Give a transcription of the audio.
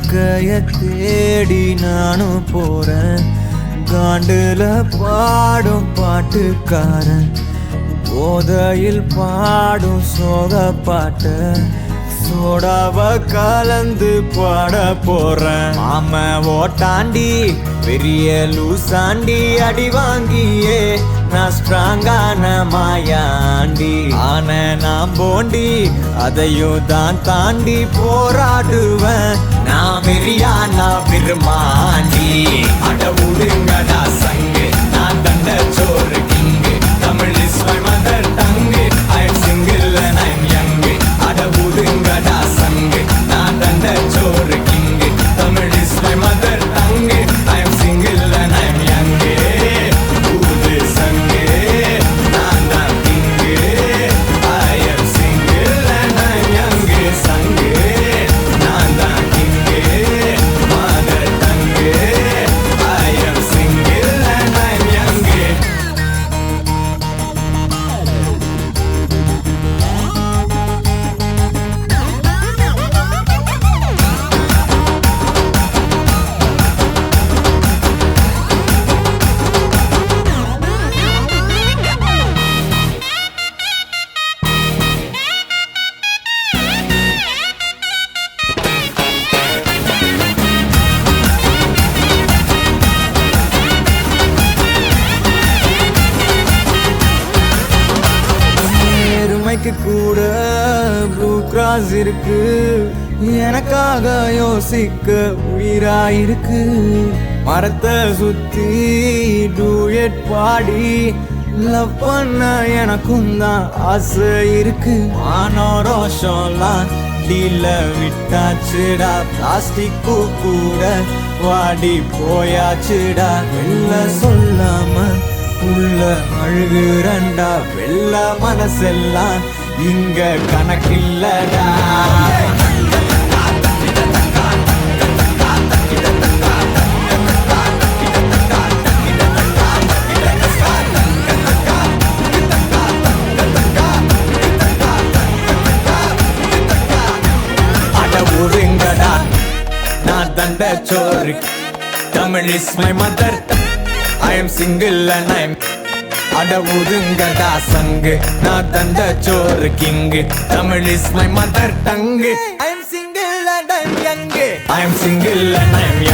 வாழ்க்கைய தேடி நானும் போறேன். காண்டுல பாடும் பாட்டுக்காரன் போதையில் பாடும் சோக பாட்ட சோடாவ கலந்து பாட போறேன். ஆம ஓட்டாண்டி பெரிய லூசாண்டி அடி வாங்கியே நான் ஸ்ட்ராங்கான மாயாண்டி ஆன நான் போண்டி அதையும் தான் தாண்டி போராடுவேன். நான் வெறியா நான் விரும்மாண்டி அட உடுங்கடா சங்கு நான் தண்ட சோறு king Tamil is my mother tongue I am single and I am young அட உடுங்கடா சங்கு நான் தண்ட சோறு king Tamil is my mother tongue I am single and I am young ஊது சங்கு நான் தான் king I am single and I am young சங்கு நான் தான் king mother tongue I am single and I am young. நேர்மைக்கு கூட ப்ளூ கிராஸ் இருக்கு, எனக்காக யோசிக்க உயிராயிருக்கு. மரத்தை சுத்தி டூயட் பாடி லவ் பண்ண எனக்கும் தான் ஆசை இருக்கு. மானோரோஷம்லாம் டீல விட்டாச்சுடா, பிளாஸ்டிக் கூட வாடி போயாச்சுடா. வெள்ள சொல்லாம உள்ள அழுகுறண்டா, வெள்ள மனசெல்லாம் இங்க கணக்கில்லடா. அட ஒருங்கடா நான் தண்ட சோறு Tamil is my mother I am single and I am அட ஒதுங்கடா சங்கு நான் தந்த சோறு king Tamil is my mother tongue I am single and I am young I am single and I am young